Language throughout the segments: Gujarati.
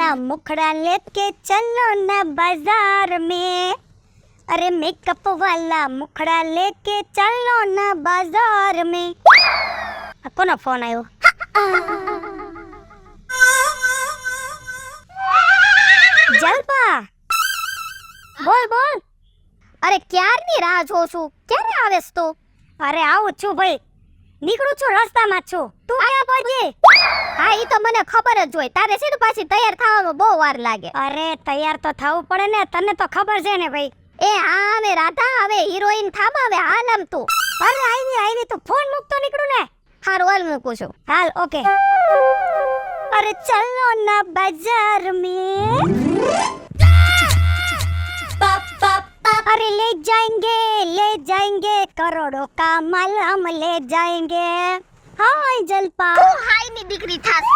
वाला मुखड़ा लेके चलो ना बाजार में, अरे मेकअप वाला मुखड़ा लेके चलो ना बाजार में। કોનો ફોન આવ્યો? જલપા, બોલ બોલ. અરે ક્યારની રાહ જોઉં છું, ક્યારે આવેસ તું? અરે આવું છું ભાઈ, નીકળું છું, રસ્તામાં જ છું. તું ક્યાં પહોંચી? હા ઈ તો મને ખબર જ હોય, તારે છે ને પાછી તૈયાર થવામાં બહુ વાર લાગે. અરે તૈયાર તો થવું પડે ને, તને તો ખબર છે ને ભાઈ. એ હા ને રાધા, હવે હિરોઈન થામ, હવે હાલ આમ તું. અરે આવી તું ફોન મૂકતો નીકળું ને. હારું હાલ મૂકું છું. હાલ ઓકે. અરે ચલો ના બાજાર में, अरे ले जाएंगे करोड़ों का माल हम ले जाएंगे. हाय जलपा, તું હાય ની દીકરી થાસ.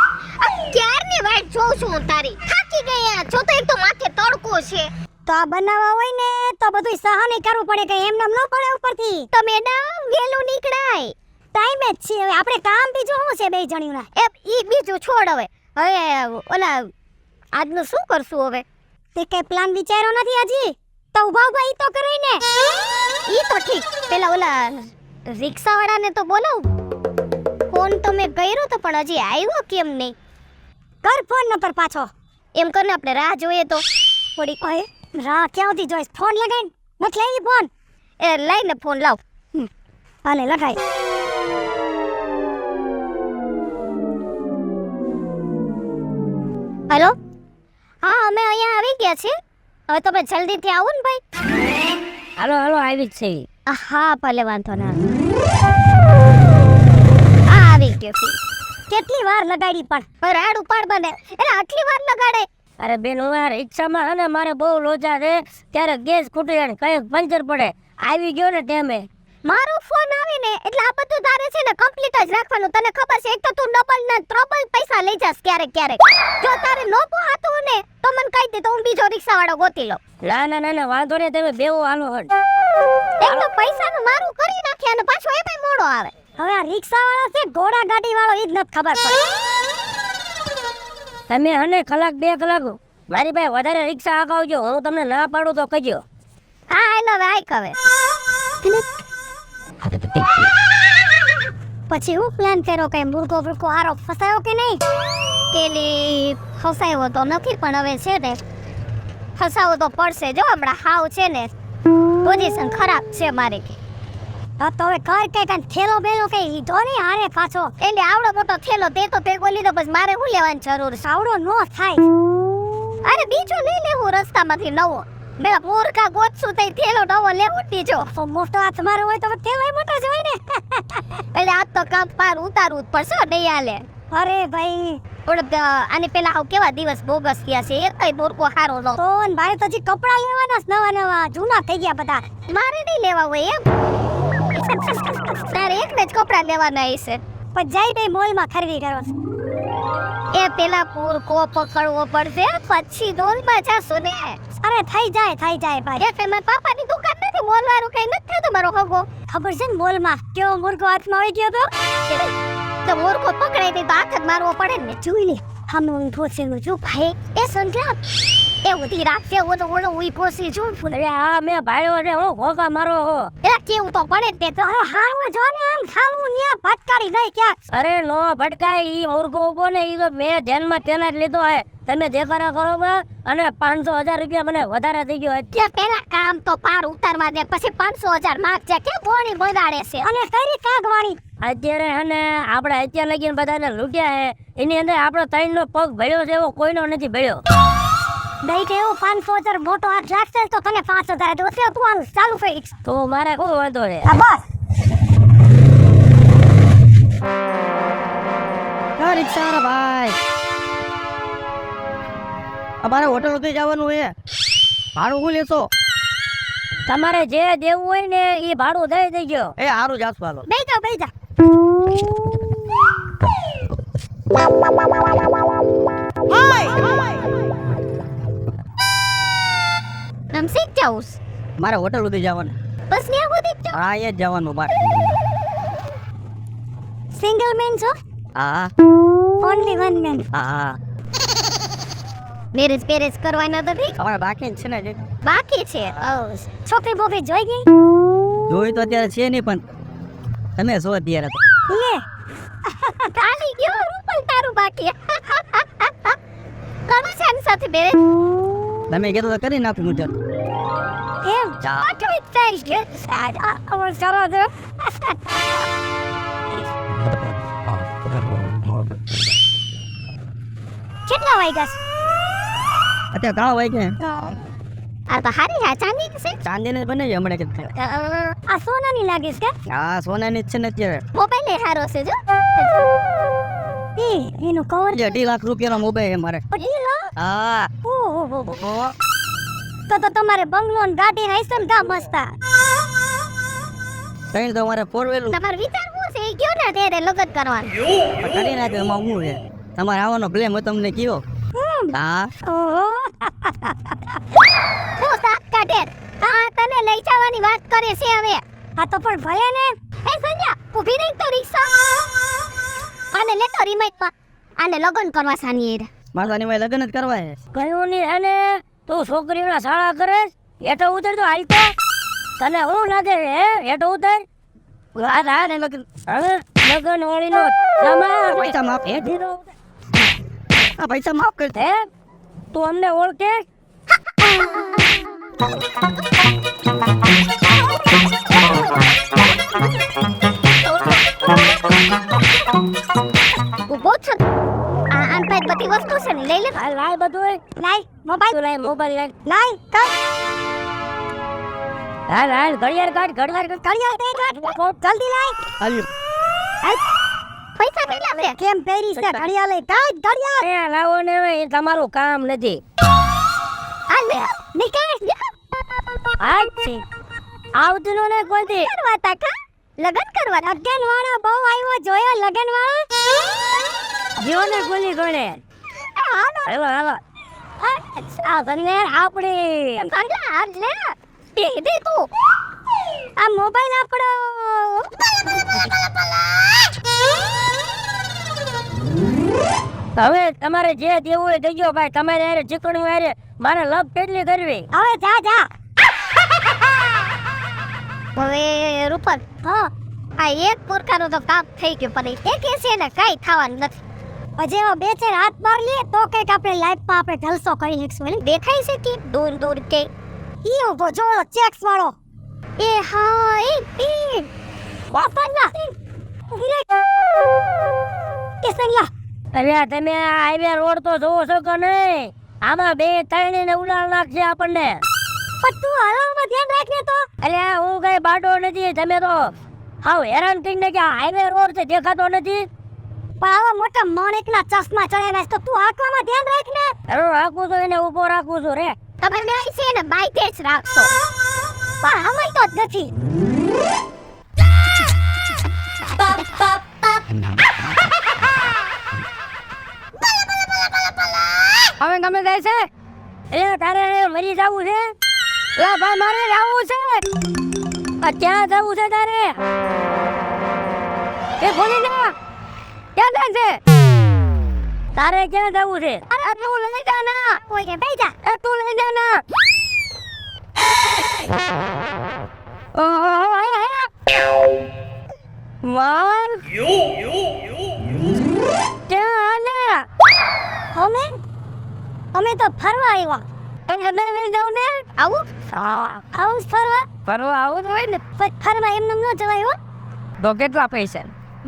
આ ક્યારની વાટ જોઉં છું તારી, થાકી ગયા છો તો. એક તો માથે તડકો છે. તો આ બનાવવા હોય ને તો બધું સહન કરવું પડે, કે એમ નામ ન પડે ઉપરથી. તો મેડમ વેલું નીકળાય, ટાઈમ જ છે. હવે આપણે કામ બીજું શું છે બે જણીના? ઈ બીજું છોડ. હવે ઓલા આજનું શું કરશું હવે? તે કઈ પ્લાન વિચાર્યો નથી હજી? તો ઉભા ઈ તો કરાય ને. ઈ તો ઠીક, પેલા ઓલા રિક્ષાવાળાને તો બોલાવ. ફોન તો મેં કર્યો તો પણ હજી આવ્યો કેમ નહીં? કર ફોન નંબર પાછો. એમ કરને આપણે રાહ જોઈએ તો. થોડી કહે રાહ ક્યાંથી જોઈશ? ફોન લગાઈને નથી લાવી ફોન. એ લઈને ફોન લાવ. હાલે લગાય. હેલો, હા અમે અહીંયા આવી ગયા છીએ. હવે તમે જલ્દીથી આવો ને ભાઈ. હાલો આવી જ છે. હા ભલે, વાંધો ના. હા આવી ગયો. કેટલી વાર લગાડી પણ રાડ ઉપાડ બને. એટલે આટલી વાર લગાડે? અરે બેન, હું આ રિક્ષામાં અને મારે બહુ લોચા છે, ત્યારે ગેસ ખૂટી જાય, કઈ પંચર પડે. આવી ગયો ને ટેમે. મારો ફોન આવે ને એટલે આ બધું તારે છે ને કમ્પ્લીટ જ રાખવાનું. તને ખબર છે, એક તો તું ડબલ ને ટ્રબલ પૈસા લઈ જાસ ક્યારેક. જો તારે નો પોહાતું ને તો મને કહી દે, તો હું બીજો રિક્ષાવાળો ગોતી લઉં. ના વાંધો નહીં, તમે બેવો હાલો હટ. એક તો પૈસાનું મારું કરી નાખે અને પાછો એમાંય મોડો આવે. હવે આ રિક્ષાવાળો છે ઘોડા ગાડી વાળો, ઈ જ નથી ખબર પડે. તમે હને કલાક 2 કલાક મારી પાસે વધારે રિક્ષા આગાવજો, હું તમને ના પાડું તો કહેજો. હા હાલો હવે આઈ કવે. પછી હું પ્લાન કર્યો કે મુર્ગો હારો ફસાયો કે નહીં? કેલી ફસાયો તો નથી, પણ હવે છે ને ફસાવો તો પડશે. જો હમણાં હાવ છે ને પોઝિશન ખરાબ છે મારી. હા તો હવે કર કે કાંઈ થેલો બેલો કઈ લીધો નહીં હારે પાછો? એટલે આવડો મોટો થેલો તે તો ભેગો લીધો, બસ મારે શું લેવાની જરૂર? સાવડો નો થાય. અરે બીજો લઈ લેવું રસ્તામાંથી નવો. મેં મૂર્ખા ગોતશું તઈ થેલો નવો લેવું દીજો. મોટો હાથ મારો હોય તો થેલો મોટો જ હોય ને. એટલે આ તો કામ પાર ઉતારવું જ પડશે નહીં હાલે. અરે ભાઈ આને પેલા આવ કેવા દિવસ બોગસ ગયા છે, એકય મૂર્ખો હારો નો. તો ભાઈ તો હજી કપડા લેવાના નવા જૂના થઈ ગયા બધા. મારે નહીં લેવા હોય એમ? તારે એકને જ કપડા લેવાના હશે. પણ જઈ દઈ મોલમાં ખરીદી કરો. એ પેલા મૂર્ખો પકડવો પડશે, પછી મોલમાં જાશું ને. અરે થઈ જાય ભાઈ. એ મારા પાપાની દુકાન નથી, મોલ વાળું કઈ નથી થતું મારો હગો. ખબર છે ને મોલમાં કેવો મૂર્ખો હાથમાં આવી ગયો તો મૂર્ખો પકડાઈ દે તો હાથ જ મારવો પડે ને. જોઈ લે હમ ઊંઘોસેલું જો ભાઈ. એ સંજ્ઞા એ ઉધી રાખશે, ઓલો ઉઈ પોસી જો. અરે હા મેં ભાડ્યો છે, હું ઘોકા મારો હો. એ કેવું તો પડે તે તો. હા જો ને આમ ખાવું ન્યા ભટકારી ગઈ ક્યાંક. અરે નો ભટકાય, ઈ મૂર્ખો ઉભો ને ઈ તો મેં ધ્યાનમાં તેના જ લીધો હે. તમે દેખાડા કરો અને 500,000 રૂપિયા મને વધારે થઈ ગયો. તે પેલા કામ તો પાર ઉતારવા દે, પછી 500,000 માંગજે. કે બોણી બગાડે છે અને કઈ કાગવાણી. અત્યારે હને આપણે અત્યારે લગીને બધાને લૂટ્યા હે, એની અંદર આપણો 3નો પગ ભળ્યો છે, એવો કોઈનો નથી ભળ્યો. દઈ દેવો 500,000 મોટો હાથ રાખશે તો તને 5,000 દોસ્યા. તું આનું ચાલુ ફિક્સ તો મારે કોઈ વાંધો છે. બસ રિક્ષાવાળા ભાઈ, અમારે હોટલ સુધી જવાનું છે, ભાડું શું લેશો? તમારે જે દેવું હોય ને એ ભાડું દઈ દેજો. એ સારું જાસ પાલો. બેઈ જા. નમસ્તે જાઉસ. મારે હોટલ સુધી જવાનું. બસ ને આવો દીપ. હા એ જ જવાનું મારે. સિંગલ મેન છો? હા ઓન્લી વન મેન. હા મેરેજ પેરેજ કરવાના તો ઠીક અમારે બાકી જ છે ને બાકી છે છોકરી બોકરી જોઈ ગઈ જોઈ તો અત્યારે છે નહીં પણ તમે શું અત્યારે તો લે ચાલી ગયો રૂપલ તારું બાકી કરું છે આની સાથે મેરેજ તમે કીધું તો કરી નાખું મુજબ એમ જા. આટલું થઈ ગયું અમર કરો દો કેટલા વાગ્યા અત્યારે ઘણા હોય કે આ તો હારી હા ચાંદી છે ચાંદીને બને છે હમણાં કે આ સોનાની લાગીશ કે હા સોનાની જ છે ને અત્યારે મોબાઈલ એ હારો છે જો એનું કવર 2 લાખ રૂપિયાનો મોબાઈલ છે મારે હા તો તમારે બંગલો ને ગાડી હશે ને કા મસ્ત કઈ તો મારે 4 વ્હીલ તમારે વિચાર શું છે એ કયો ને ત્યારે લગન કરવાનું કરી નાખ્યો એમાં શું છે તમારે આવવાનો પ્લેન હું તમને કયો હા હું સાત કાઢે હા તને લઈ જવાની વાત કરે છે હવે હા તો પણ ભલે ને એ સંજ્ઞા ઊભી રહી તો રિક્ષા આને લે તો રિમાઇટ માં આને લગન કરવા સાની એ મારવાની માં લગ્ન જ કરવા છે કયું ની એને તું છોકરીઓના શાળા કરે હેઠો ઉતર તો હાલતો તને હું લાગે હે હેઠો ઉતર આ ને લગન હવે લગન વાળીનો તમાર પૈસા માફ હેઠી તો આ પૈસા માફ કર હે તું અમને ઓળખે ઉભો છો આ આન પાસે બધી વસ્તુ છે ને લઈ લે આ લાય બધું લાય મોબાઈલ તું લાય મોબાઈલ લાય લાય કર હાલ હાલ ઘડિયાળ કાઢ ઘડિયાળ જલ્દી લાય હાલ્યો હાલ. પૈસા કેટલા છે કેમ પહેરી છે ઘડિયાળ લઈ કાઢ ઘડિયાળ એ લાવો ને એ તમારું કામ નથી હાલ લે નીકળ આજ છે આવતું નો ને કોઈ દી કરવા તા લગન કરવા લગન વાળા બહુ આવ્યો જોયો લગન વાળા જીવો ને ગોલી ગણે હાલો હાલો હાલો આ તને આપણે કંગલા હાલ લે દે તું આ મોબાઈલ આપણો હવે તમારે જે દેવું હોય દેજો ભાઈ તમારે યાર ચીકણું યાર મારે લપ કેટલી કરવી હવે જા જા હવે રૂપલ હા આ એક પ્રકારનું તો કામ થઈ ગયું પણ એ કે છે ને કઈ થવાનું નથી પછી એવો બે ચાર હાથ માર લે તો કઈક આપણે લાઈફમાં આપણે જલસો કરી શકશું દેખાય છે કે દૂર દૂર કે ઈ ઉભો જો ચેક્સ વાળો એ હા એ બાપા કે સંગલા અરે તમે આ હાઈવે રોડ તો જોવો છો કે નહીં આમાં બે ત્રણ ને ઉડાડ નાખશે આપણને પણ તું હલાવમાં ધ્યાન રાખને તો અરે હું કઈ બાટો નથી તમે તો હાવ હેરાન થઈને કે હાઈવે રોડ છે દેખાતો નથી પણ આવા મોટા માણેકના ચશ્મા ચડેલા છે તો તું આંખમાં ધ્યાન રાખને અરે રાખું છું એને ઊભો રાખું છું રે તમે બે છે ને બાઈક જ રાખશો પણ અમે તો જ નથી હવે ગમે જાય છે એ તારે મરી જવું છે લા ભાઈ મારે જવું છે આ ક્યાં જવું છે તારે એ બોલી ના ક્યાં જાય છે તારે ક્યાં જવું છે અરે તું લઈ જા ના કોઈ કે બેઈ જા એ તું લઈ જા ના માર ક્યાં આલે અમે તો ફરવા આવ્યા તમે લઈ જાવ ને આવું આવું ફરવા ફરવા આવું તો હોય ને ફરવા એમને ન જવાય હો તો કેટલા પૈસા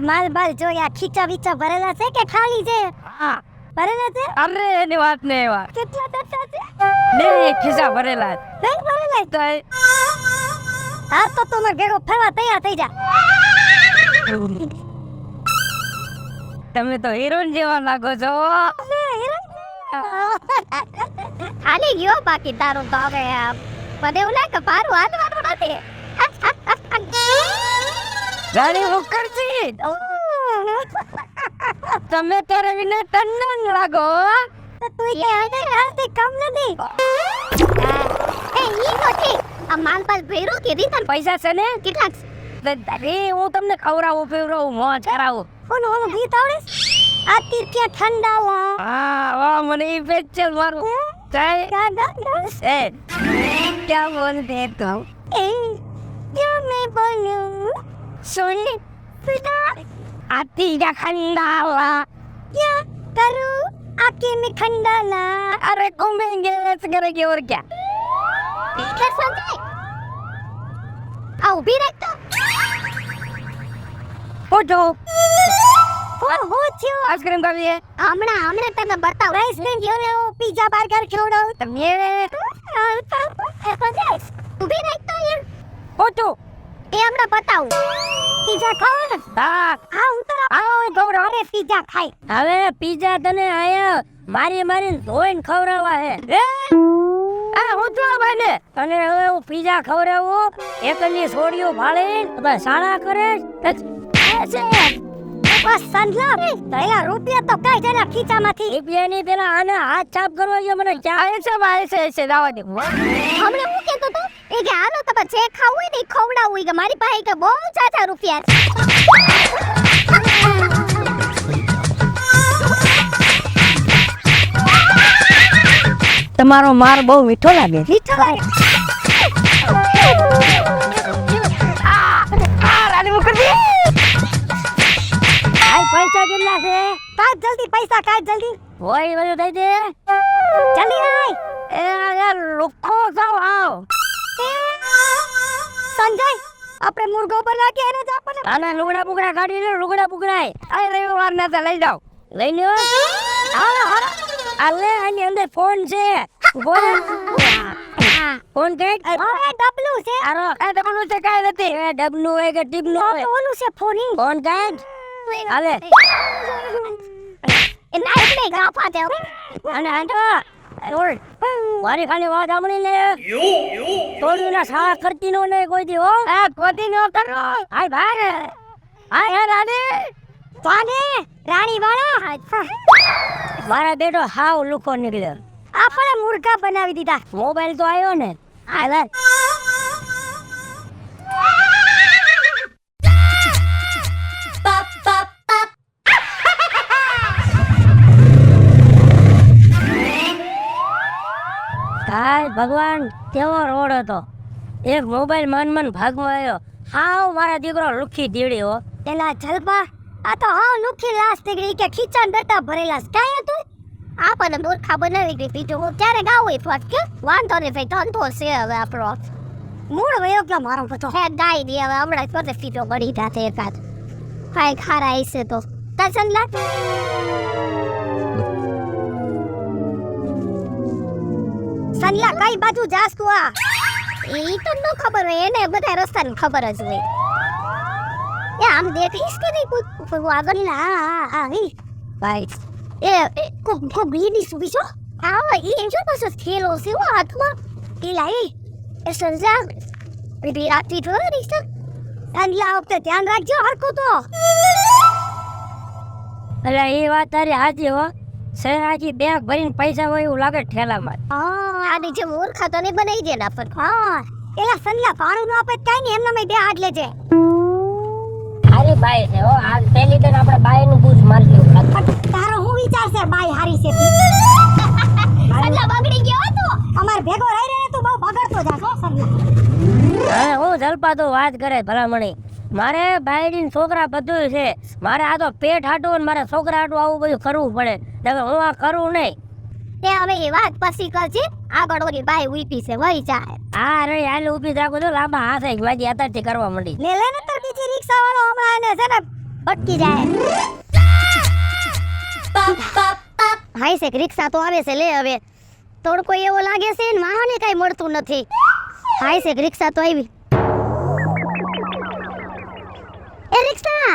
માલ બાલ જોયા ખીચા બીચા ભરેલા છે કે ખાલી છે હા ભરેલા છે અરે એની વાત ને એવા કેટલા ટકા છે બે ખિસ્સા ભરેલા નહીં ભરેલા તો હા તો તમે ભેગો ફરવા તૈયાર થઈ જા તમે તો હીરોઈન જેવા લાગો છો હાલી ગયો બાકી તારું તો હવે મને એવું લાગે પારું હાલવાનું નથી ગાડી બુક કરજી તમે તારે વિને ટંડન લાગો તું કે હવે હાલતી કમ નથી એ ઈ નથી આ માલ પાલ ભેરો કે રીતન પૈસા છે ને કેટલા અરે હું તમને ખવડાવું પીવડાવું મોજ કરાવું ઓનો ઓનો ગીત આવડે આતી ક્યાં ઠંડા વાહ મને ઇફેક્ટ મારું ચાય એ क्या बोलते तुम ए क्या मैं बोलूं सुन फिदा आती का खंडाला क्या करूं आके में खंडाला अरे घूमेंगे ऐसे करेंगे और क्या क्या समझे आओ भी रखता उठो हो छो आइसक्रीम का भी है હમણાં તને બતાવ રેસ્ટોરન્ટ ગયો પિઝા બર્ગર ખવડાવ તમે ઊભી રહી તો યાર ઉઠો એ હમણાં બતાવ પિઝા ખાવ હા હા ઉતર આવો ગોબરો અરે પિઝા ખાઈ હવે પિઝા તને આયા મારી ધોઈને ખવડાવવા હે આ ઉઠો ભાઈને તને હવે હું પિઝા ખવડાવું એકની છોડીઓ ભાળીને બસ શાળા કરે બસ સંજલા પહેલા રૂપિયા તો કઈ જરા ખીચામાંથી રૂપિયાની પેલા આને હાથ છાપ કરવા જો મને ચાહે છે ભાઈ છે દાવા દે હમણે હું કહેતો તો એ કે આનો તમે જે ખાવું હોય ને ખવડાવું હોય કે મારી પાસે કે બહુ ચાચા રૂપિયા તમારો માર બહુ મીઠો લાગે મીઠો લાગે રાની મુકરજી આય પૈસા કેટલા છે કાઢ જલ્દી પૈસા કાઢ જલ્દી હોય બધું દઈ દે જલ્દી આય એ યાર લુખો જાવ આવ સંજય આપણે મુર્ગો બનાવી એને જ આપણને આને લુગડા બુગડા કાઢી લે લુગડા બુગડાય આ રવિવાર ના તો લઈ જાવ લઈ લ્યો હાલો હાલો આલે આની અંદર ફોન છે બોલ ફોન કે અરે ડબલું છે આરો આ ડબલું છે કાઈ નથી એ ડબલું હોય કે ટીપનું હોય ઓલું છે ફોનિંગ ફોન કાઢ હાલે એ નાઈટ ને ગાફા દે અને આંટો ઓર મારી ખાલી વાત સાંભળી લે થોડી ના સાળા કરતી નો નહીં કોઈ દી હો આ કોતી નો કરો હાય ભાઈ હાય રાણી તાને રાણી વાળા મારા બેટો હાવ લુખો નીકળ્યો આપણે મુર્ગા બનાવી દીધા મોબાઈલ તો આવ્યો ને હાલે હાય ભગવાન કેવો રોડ હતો એક મોબાઈલ મન ભાગમાં આવ્યો હાવ મારા દીકરો લુખી દીડી હો પેલા જલપા આ તો હા લુખી લાશ નીકળી કે ખીચાન ડટા ભરેલા કાય હતું આપણને મૂર્ખા બનાવી દીધી તો ક્યારે ગાવ હોય ફટ કે વાંધો ને ભાઈ ધંધો છે હવે આપણો મૂળ વયો કે મારો બધો હે ગાઈ દે હવે હમણાં જ પોતે ફીટો બળી જાતે એકાદ કાંઈ ખારા હશે તો તસનલા સનલા કઈ બાજુ જાસ તું આ એ તો ન ખબર હોય એને બધા રસ્તાની ખબર જ હોય એ આમ દેખીશ કે નહીં કોઈ આગળ ના ભાઈ એ કો બીડી સુબી છો હા એ જો બસ થેલો છે ઓ હાથમાં એ લાઈ એ સંજા બીડી રાતી તો રીસા સનલા ઓપતે ધ્યાન રાખજો હરકો તો એટલે એ વાત તારી હાચી હો સરાજી બેગ ભરીને પૈસા હોય એવું લાગે ઠેલામાં હા આની જે મૂર્ખા તો નહીં બનાવી દે ના પર હા એલા સનલા પાણું ન આપે કાઈ નહીં એમના મેં બે હાથ લેજે હારી બાઈ છે હો આ પહેલી તો આપણે બાઈ નું બૂઝ મારતી એવું લાગે તારો હું વિચાર છે બાઈ હારી છે સનલા બગડી ગયો તો અમાર ભેગો રહી રહે તું બહુ બગડતો જાસ હો સનલા હા હું જલપા તો વાત કરે ભલામણી મારે બાયડીન છોકરા બધું છે મારે આ તો પેટ હાટું ને મારે છોકરા હાટું આવું બધું કરવું પડે એટલે હું આ કરું નહીં તે હવે એ વાત પછી કરજે આગળ ઓલી બાઈ ઉઈપી છે વહી જાય હા રે હાલ ઊભી રાખો તો લાંબા હાથ એક માજી અત્યારથી કરવા માંડી લે લે ને તાર બીજી રિક્ષા વાળો હમણાં એને છે ને ભટકી જાય હાઈ છે રિક્ષા તો આવે છે લે હવે તોડકો એવો લાગે છે ને વાહને કાઈ મળતું નથી હાઈ છે રિક્ષા તો આવી એ રિક્ષા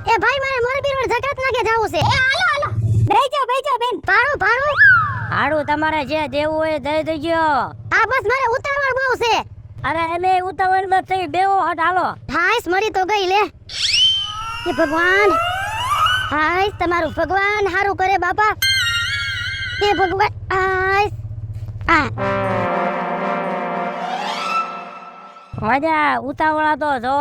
એ ભાઈ મારે મોરબી રોડ જકાત નાકે જાવું છે એ હાલો હાલો બેજો બેન ભાડું હાડું તમારે જે દેવું હોય દઈ દેજો આ બસ મારે ઉતાવળ બહુ છે અરે એમે ઉતાવળમાં થઈ બેવો હટ હાલો હાઈસ મરી તો ગઈ લે એ ભગવાન હાઈસ તમારું ભગવાન હારું કરે બાપા એ ભગવાન હાઈસ આ મજા ઉતાવળા તો જો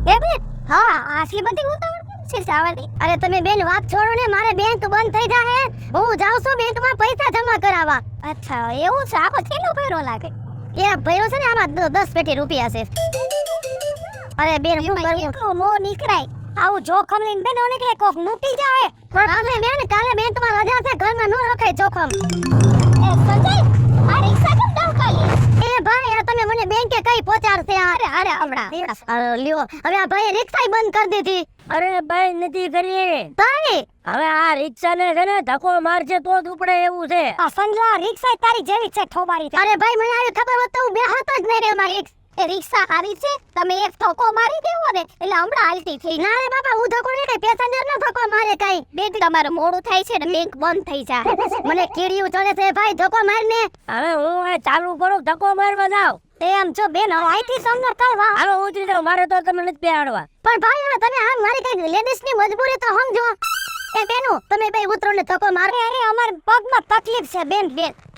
એ બે હા આટલી બધી ઉતાવળ છે સાવલી. અરે તમે બેન વાત છોડો ને, મારે બેંક બંધ થઈ જાહે. હું જાઉં છું બેંકમાં પૈસા જમા કરાવવા. અચ્છા એવું છે, આખો થેલો ભર્યો લાગે. એ ભર્યો છે ને, આમાં 10 પેટી રૂપિયા છે. અરે બેન શું કરું, નો નીકળાય. આવું જોખમ લઈને બેન નીકળે, કોક મૂકી જાય. પણ અમે બેન કાલે બેંકમાં રજા છે, ઘરમાં નો રખાય જોખમ. એ સંજય, આ રિક્ષા કેમ ડવકાલી? એ ભાઈ આ તમે મને બેંકે કઈ પહોંચાડશે? અરે હમણાં લ્યો, હવે આ ભાઈએ રિક્ષા બંધ કરી દીધી. અરે ભાઈ નથી કરી. ભાઈ હવે આ રિક્ષાને છે ને ધક્કો મારશે તો જ ઉપડે એવું છે. આ સંજલા રિક્ષા તારી જેવી છે ઠોબારી. અરે ભાઈ મને આવી ખબર હોત તો હું બે હાથ જ નહીં રે મારી. એ રિક્ષા હારી છે, તમે એક ધક્કો મારી દેવો ને એટલે હમણાં હાલતી થઈ. ના રે બાપા, હું ધક્કો નહીં, પેસેન્જર નો ધક્કો મારે કઈ. બેન તમારું મોડું થાય છે ને, બેંક બંધ થઈ જાય. મને કીડિયું ચડે છે ભાઈ, ધક્કો મારને. હવે હું આ ચાલુ કરું, ધક્કો મારવા જાવ. એમ જો બેન હવે અહીંથી સમજો કરવા. હાલો ઉતરી જાવ, મારે તો તમે નથી બેહાડવા. પણ ભાઈ હવે તમે આમ મારી કઈ લેડીઝ ની મજબૂરી તો સમજો. એ બેનો તમે બે ઉતરો ને ધક્કો મારો. અરે અમાર પગમાં તકલીફ છે બેન.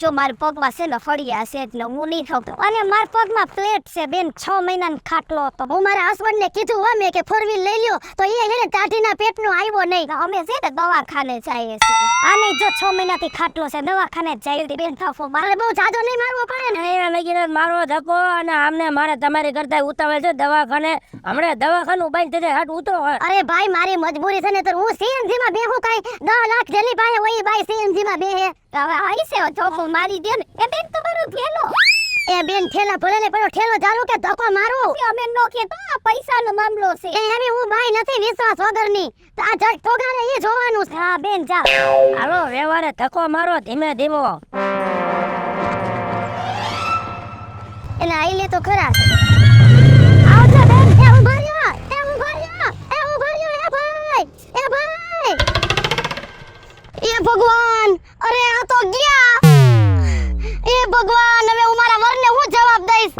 જો મારા પગમાં છે ને ફળિયા છે એટલે હું નહીં થતો. અને મારા પગમાં પ્લેટ છે બેન, 6 મહિનાનો ખાટલો હતો. હું મારા હસબન્ડ ને કીધું અમે કે 4 વ્હીલ લઈ લ્યો, તો એ એને ટાઢીના પેટનો આવ્યો નહીં. અમે છે ને દવાખાને જઈએ છીએ. આને જો 6 મહિનાથી ખાટલો છે, દવાખાને જઈએ બેન. થાફો મારે બહુ જાજો નહીં મારવો પડે ને. અહીંયા લગીને મારો ધક્કો, અને આમને મારે તમારી કરતા ઉતાવળ છે દવાખાને. હમણાં દવાખાનું બંધ થઈ જાય, હાટ ઉતરો. અરે ભાઈ મારી મજબૂરી છે ને, તો હું સીએનજી માં બેહું. કઈ 10 લાખ જેલી પાસે હોય ભાઈ સીએનજી માં બેહે. હવે આઈ છે ધક્કો મારી દે ને. એ બેન તમારો થેલો. એ બેન થેલા ભલે ને, પણ ઠેલો ચાલુ કે ધક્કો મારો. અમે નો કે તો પૈસાનો મામલો છે. એ એમ હું ભાઈ નથી વિશ્વાસ વગરની. તો આ જટ પગારે એ જોવાનું છે. હા બેન જા. હાલો વ્યવહારે ધક્કો મારો, ધીમે ધીમો. એને આઈ લે તો ખરા. આવજો બેન. એ ઉભા રહ્યો, એ ઉભા રહ્યો, એ ઉભા રહ્યો. એ ભાઈ, એ ભાઈ, એ ભગવાન. અરે આ તો ગયા. એ ભગવાન, હવે હું મારા વરને હું જવાબ દઈશ?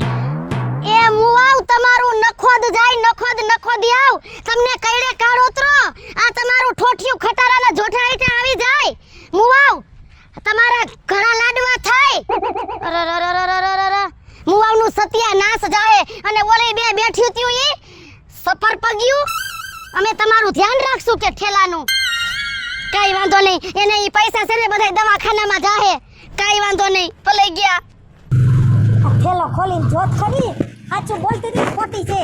એ મુવાવ તમારું નખોદ જાય, નખોદ આવ. તમને કઈડે કાઢો ઉતરો. આ તમારું ઠોઠિયું ખટારાના જોઠા હેઠે આવી જાય. મુવાવ તમારા ઘણા લાડવા થાય. મુવાવનું સત્યાનાશ જાહે. અને ઓલે બે બેઠ્યું ત્યું ઈ સફર પગ્યું. અમે તમારું ધ્યાન રાખશું કે ઠેલાનું. કઈ વાંધો નહીં, એને ઈ પૈસા છે ને બધાય દવાખાનામાં જાહે. કઈ વાંધો નહીં, ભલે ગયા. થેલો ખોલીને જોત ખરી. સાચું બોલતી હતી, ખોટી છે.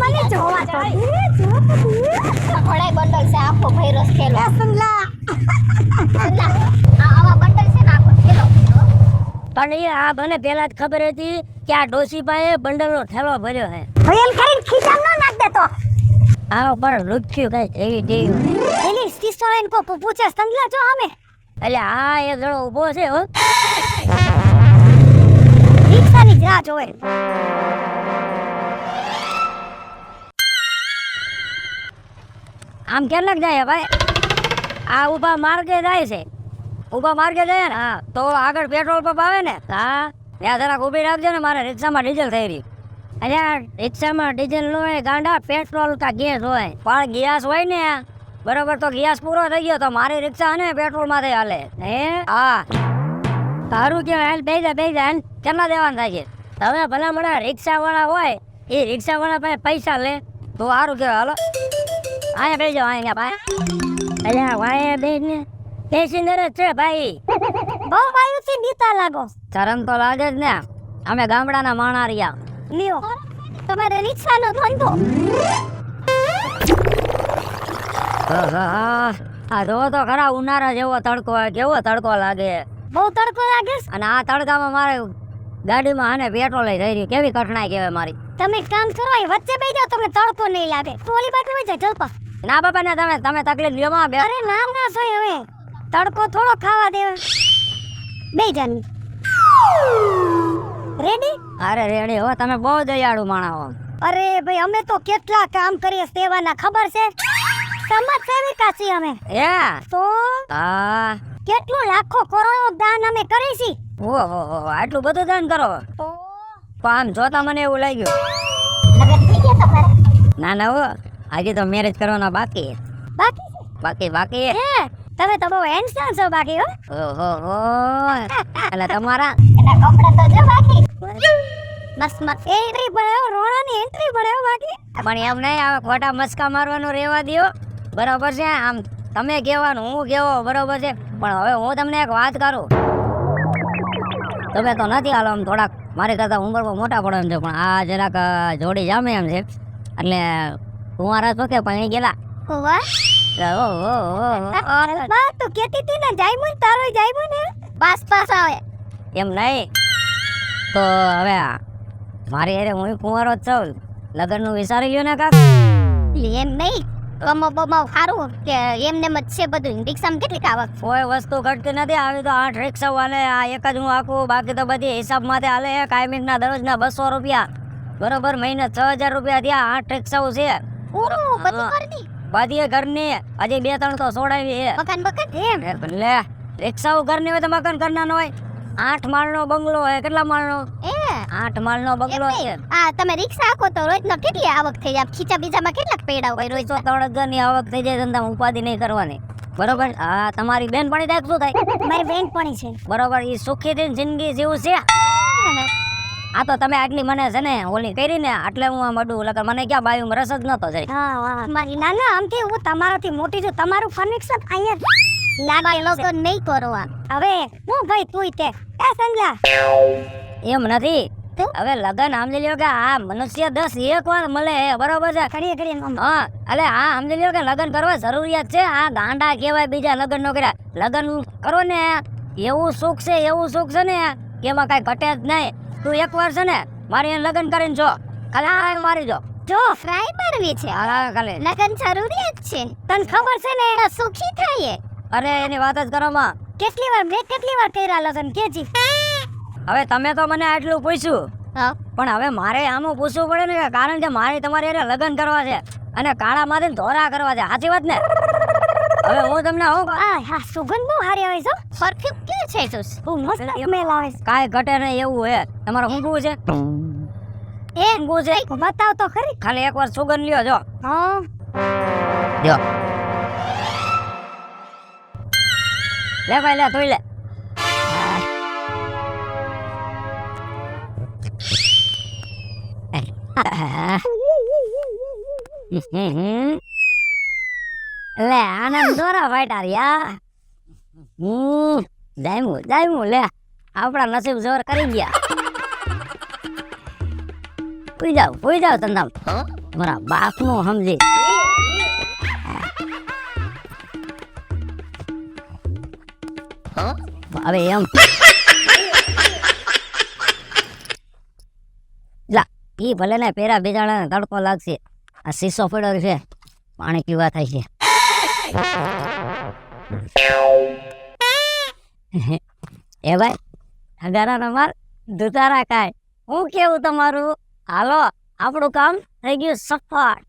મને જોવા તો ઘોડાય બંડલ છે, આખો ભૈરો થેલો. આવા બંડલ છે ને આખો થેલો. પણ એ આ મને પેલા જ ખબર હતી કે આ ડોસીબાએ બંડલનો થેલો ભર્યો છે. ભયલ કરીને ખીચામાં ન નાખ દેતો. આ પર લુખ્યું કઈ એવી દેવું. એની સિસ્ટરને કો પૂછે સંગલા જો અમે. એટલે આ એક જણો ઊભો છે હો. રિક્ષાની જ રાહ જોવે. આમ કેટલાક જાય ભાઈ? આ ઊભા માર્ગે જાય છે. ઊભા માર્ગે જાય ને, હા તો આગળ પેટ્રોલ પંપ આવે ને, હા ત્યાં જરાક ઊભી રાખજો ને, મારે રિક્ષામાં ડીઝલ થઈ રહી. અલ્યા રિક્ષામાં ડીઝલ નો હોય ગાંડા, પેટ્રોલ કા ગેસ હોય. પણ ગેસ હોય ને બરોબર, તો ગેસ પૂરો થઈ ગયો તો મારી રિક્ષા ને પેટ્રોલ માંથી હાલે. હે હા તારું કેવાય. હાલ બે જા કેટલા દેવાના થાય છે? તમે ભલા મને રિક્ષા વાળા હોય, એ રિક્ષા વાળા પાસે પૈસા લે તો સારું કેવાય. હાલો અહીંયા બેસી જાઓ, અહીંયા ભાઈ. અલ્યા વાય બેન ને પેસેન્જર જ છે ભાઈ. બહુ વાયુથી બીતા લાગો. શરમ તો લાગે જ ને, અમે ગામડાના માણા રહ્યા. લ્યો તમારે રિક્ષાનો ધંધો. આ જોવો તો ખરા, ઉનાળા જેવો તડકો હોય, કેવો તડકો લાગે. બહુ તડકો લાગે છે. અને આ તડકામાં મારે ગાડીમાં આને પેટ્રોલ થઈ રહી, કેવી કઠણાઈ કહેવાય મારી. તમે એક કામ કરો, એ વચ્ચે બેસી જાઓ, તમને તડકો નહીં લાગે. ટોલી બાજુ વઈ જાય જલપા. ના બાપા ને તમે તકલીફ લ્યો માં બે. અરે નામ ના સોય હવે તડકો થોડો ખાવા દેવા. બે જાની રેડી? અરે રેડી હો, તમે બહુ દયાળુ માણા હો. અરે ભાઈ અમે તો કેટલા કામ કરીએ સેવાના, ખબર છે? સમાજ સેવિકા છીએ અમે. હે તો હા, કેટલું લાખો કરોડો દાન અમે કરી છી. ઓહો આટલું બધું દાન કરો? તો આમ જોતા મને એવું લાગ્યું. લગન થઈ ગયા તમારા? ના હો, આજે તો મેરેજ કરવાના બાકી. બાકી છે? બાકી હે તમે તો બહુ હેન્ડસમ છો બાકી હો. ઓહો એટલે તમારા એના કપડા તો જો બાકી મસ્ત મસ્ત એન્ટ્રી પડ્યો રોણાની એન્ટ્રી પડ્યો બાકી. પણ એમ નહીં આવે ખોટા મસ્કા મારવાનું રહેવા દ્યો બરોબર છે. આમ તમે કહેવાનું હું કેવો બરોબર છે. પણ હવે હું તમને એક વાત કરું, તમે તો નથી હાલો આમ થોડાક મારી કરતા ઉંમરમાં મોટા પડો એમ છે, પણ આ જરાક જોડી જામે એમ છે. એટલે કુંવારા છો કે પણ ગયેલા ઓવા બા તું કેતી હતી ને જાયમું તારો જાયમું ને પાસ પાસ આવે એમ નહીં તો હવે મારી અરે હું કુંવારો જ છું, લગ્નનું વિચારી લ્યો ને કાક. એમ નહીં કમો બમો સારું કે એમને જ છે બધું. રિક્ષામાં કેટલી આવક? કોઈ વસ્તુ ઘટતી નથી. આવી તો 8 રિક્ષા હાલે, આ એક જ હું આખું, બાકી તો બધી હિસાબ માંથી હાલે. કાયમીના દરરોજના 200 રૂપિયા બરોબર, મહિને 6000 રૂપિયા થયા. 8 રિક્ષાઓ છે પૂરું બધું કરી દી. બધી ઘરની, હજી 2-3 તો છોડાવી છે. મકાન એમ લે રિક્ષાઓ ઘરની હોય તો મકાન ઘરના નો હોય. 8 માળનો બંગલો હોય. કેટલા માળનો? એ 8 માળનો બંગલો છે. આ તમે રિક્ષા આખો તો રોજનો કેટલી આવક થઈ જાય? ખીચા બીજામાં કેટલાક પૈડા હોય રોજ? 3,000 ની આવક થઈ જાય. ધંધા ઉપાધિ નહીં કરવાની બરોબર. આ તમારી બેન પણ થાય શું થાય? મારી બેનપણી છે બરોબર, ઈ સુખી દિન જિંદગી જેવું છે. આ તો તમે આટલી મને છે ને ઓલી કરી ને એટલે હું આમ અડું લગર મને ક્યાં બાયું રસ જ નતો જઈ. હા મારી નાના આમથી હું તમારાથી મોટી છું. તમારું કનેક્શન અહીંયા નાના લોકો નહીં કરવા. હવે હું ભાઈ તું તે એ સંજલા એમ નથી. તો? હવે લગન સમજી લ્યો કે આ મનુષ્ય 10 એક વાર મળે હે બરોબર છે. કરીએ હા એટલે આ સમજી લ્યો કે લગન કરવા જરૂરિયાત છે. આ ગાંડા કહેવાય બીજા લગન નો કર્યા. લગન કરો ને એવું સુખ છે, એવું સુખ છે ને કે એમાં કઈ ઘટે જ નહીં. તું એક વાર છે ને મારી એને લગન કરીને જો ખાલી મારી જો ફ્રાય મારવી છે. હા ખાલી. લગન જરૂરિયાત છે. તને ખબર છે ને એના સુખી થાય. અરે એની વાત જ કરો માં. કેટલી વાર મેં કેટલી વાર કર્યા લગન કેજી? હવે તમે તો મને આટલું પૂછ્યું, હા પણ હવે મારે આમાં પૂછવું પડે ને, કારણ કે મારે તમારે એને લગ્ન કરવા છે અને કાળા માંથી ધોરા કરવા છે. સાચી વાત ને? હવે હું તમને હું હા સુગંધ બહુ સારી આવે છે. પરફ્યુમ કે છે તું? હું મસ્ત સ્મેલ આવે છે. કાંઈ ઘટે નહીં એવું હે. તમારે ઊંઘવું છે? એ ઊંઘવું છે? બતાવ તો ખરી. ખાલી એકવાર સુગંધ લ્યો જો. હા જો લે ભાઈ લે થોડી લે. લે આનંદ દોરા વાટા રહ્યા. જાયમું લે આપણા નસીબ જોર કરી ગયા. પૂઈ જાવ તંદામ મારા બાપ નું સમજી. હવે એમ લા ઈ ભલે ને પેરા બેજાણા તડકો લાગશે. આ શીશો પડ્યો છે, પાણી પીવા થાય છે. એ ભાઈ અગારા ના માર દુતારા કાય. હું કેવું તમારું? હાલો આપણું કામ થઈ ગયું સફળ.